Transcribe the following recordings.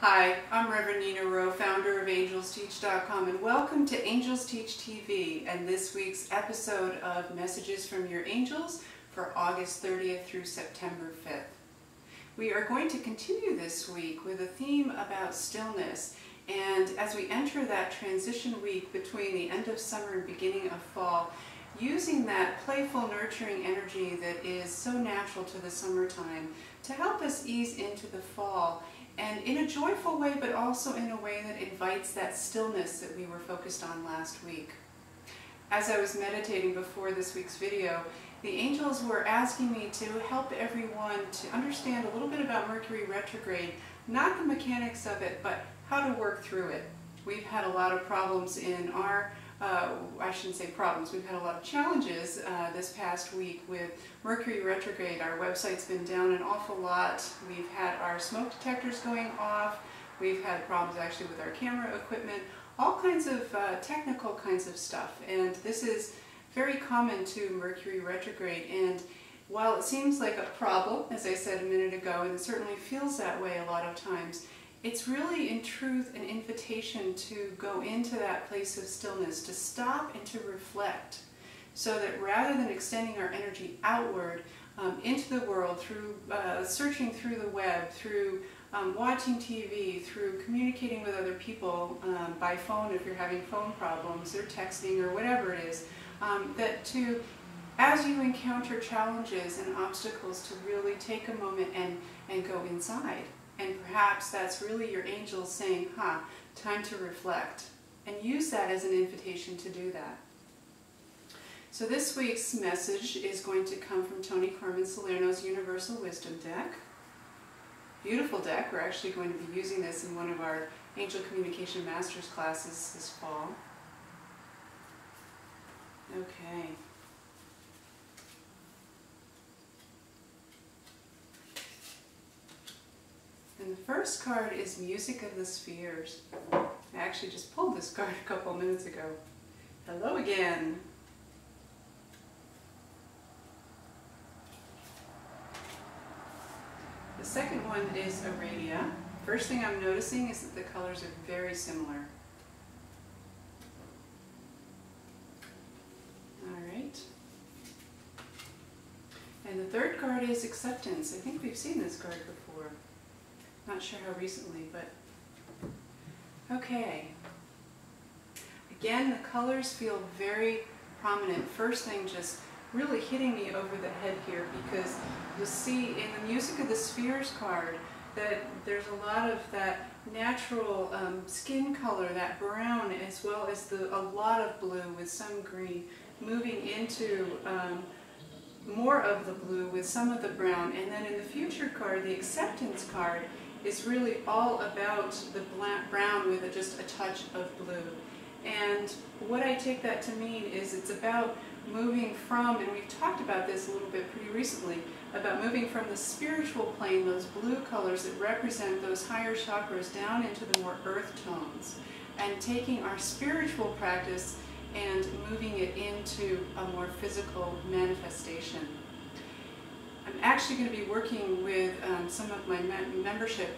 Hi, I'm Reverend Nina Rowe, founder of AngelsTeach.com, and welcome to AngelsTeach TV and this week's episode of Messages from Your Angels for August 30th through September 5th. We are going to continue this week with a theme about stillness, and as we enter that transition week between the end of summer and beginning of fall, using that playful, nurturing energy that is so natural to the summertime to help us ease into the fall, and in a joyful way, but also in a way that invites that stillness that we were focused on last week. As I was meditating before this week's video, the angels were asking me to help everyone to understand a little bit about Mercury retrograde, not the mechanics of it, but how to work through it. We've had a lot of problems in our I shouldn't say problems, we've had a lot of challenges this past week with Mercury retrograde. Our website's been down an awful lot. We've had our smoke detectors going off. We've had problems actually with our camera equipment, all kinds of technical kinds of stuff. And this is very common to Mercury retrograde. And while it seems like a problem, as I said a minute ago, and it certainly feels that way a lot of times, it's really, in truth, an invitation to go into that place of stillness, to stop and to reflect, so that rather than extending our energy outward into the world through searching through the web, through watching TV, through communicating with other people by phone if you're having phone problems, or texting, or whatever it is, that as you encounter challenges and obstacles, to really take a moment and go inside. And perhaps that's really your angels saying, time to reflect. And use that as an invitation to do that. So this week's message is going to come from Tony Carmen Salerno's Universal Wisdom deck. Beautiful deck. We're actually going to be using this in one of our Angel Communication Masters classes this fall. Okay. And the first card is Music of the Spheres. I actually just pulled this card a couple minutes ago. Hello again. The second one is Aradia. First thing I'm noticing is that the colors are very similar. Alright. And the third card is Acceptance. I think we've seen this card before. Not sure how recently, but okay. Again, the colors feel very prominent. First thing just really hitting me over the head here, because you'll see in the Music of the Spheres card that there's a lot of that natural skin color, that brown, as well as a lot of blue with some green, moving into more of the blue with some of the brown. And then in the Future card, the Acceptance card, is really all about the brown with just a touch of blue. And what I take that to mean is it's about moving from, and we've talked about this a little bit pretty recently, about moving from the spiritual plane, those blue colors that represent those higher chakras, down into the more earth tones, and taking our spiritual practice and moving it into a more physical manifestation. I'm actually going to be working with some of my membership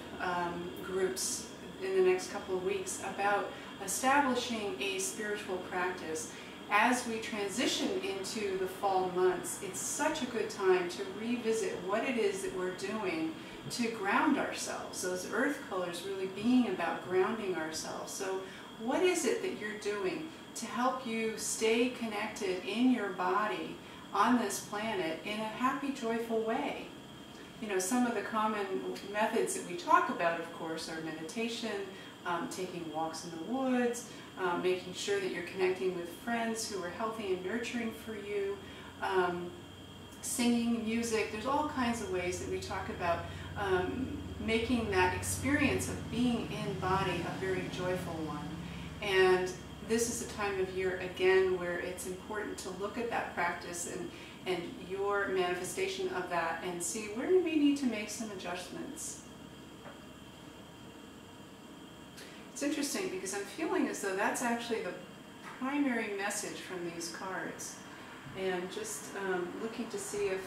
groups in the next couple of weeks about establishing a spiritual practice. As we transition into the fall months, it's such a good time to revisit what it is that we're doing to ground ourselves. Those earth colors really being about grounding ourselves. So what is it that you're doing to help you stay connected in your body on this planet in a happy, joyful way? You know, some of the common methods that we talk about, of course, are meditation, taking walks in the woods, making sure that you're connecting with friends who are healthy and nurturing for you, singing, music. There's all kinds of ways that we talk about making that experience of being in body a very joyful one. And this is a time of year, again, where it's important to look at that practice and your manifestation of that and see where do we need to make some adjustments. It's interesting because I'm feeling as though that's actually the primary message from these cards. And just looking to see if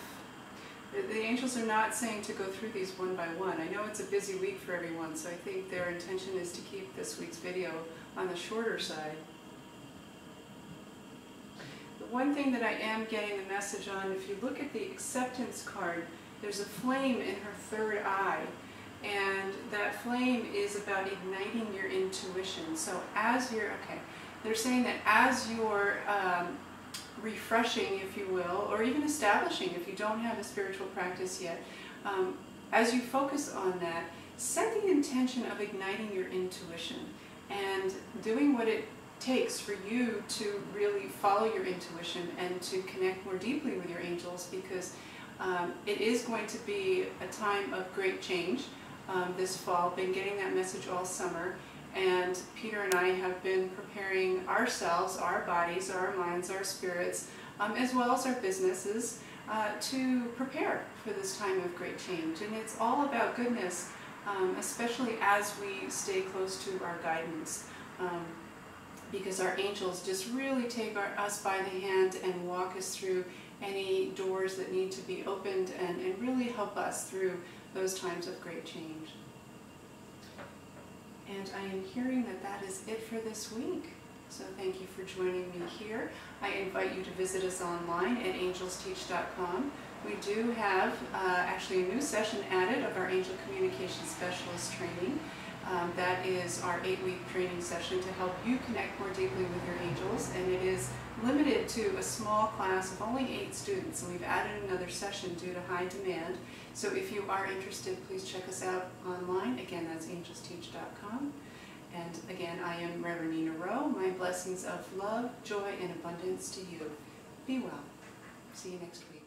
The angels are not saying to go through these one by one. I know it's a busy week for everyone, so I think their intention is to keep this week's video on the shorter side. The one thing that I am getting the message on, if you look at the acceptance card, there's a flame in her third eye, and that flame is about igniting your intuition. So as you're, they're saying that as you're refreshing, if you will, or even establishing if you don't have a spiritual practice yet, as you focus on that, set the intention of igniting your intuition and doing what it takes for you to really follow your intuition and to connect more deeply with your angels, because it is going to be a time of great change this fall. Been getting that message all summer, and Peter and I have been preparing ourselves, our bodies, our minds, our spirits, as well as our businesses, to prepare for this time of great change. And it's all about goodness, especially as we stay close to our guidance, because our angels just really take us by the hand and walk us through any doors that need to be opened, and really help us through those times of great change. And I am hearing that that is it for this week. So thank you for joining me here. I invite you to visit us online at AngelsTeach.com. We do have actually a new session added of our Angel Communication Specialist training. That is our 8-week training session to help you connect more deeply with your angels, and it is limited to a small class of only 8 students, and we've added another session due to high demand. So if you are interested, please check us out online. Again, that's AngelsTeach.com. And again, I am Reverend Nina Rowe. My blessings of love, joy, and abundance to you. Be well. See you next week.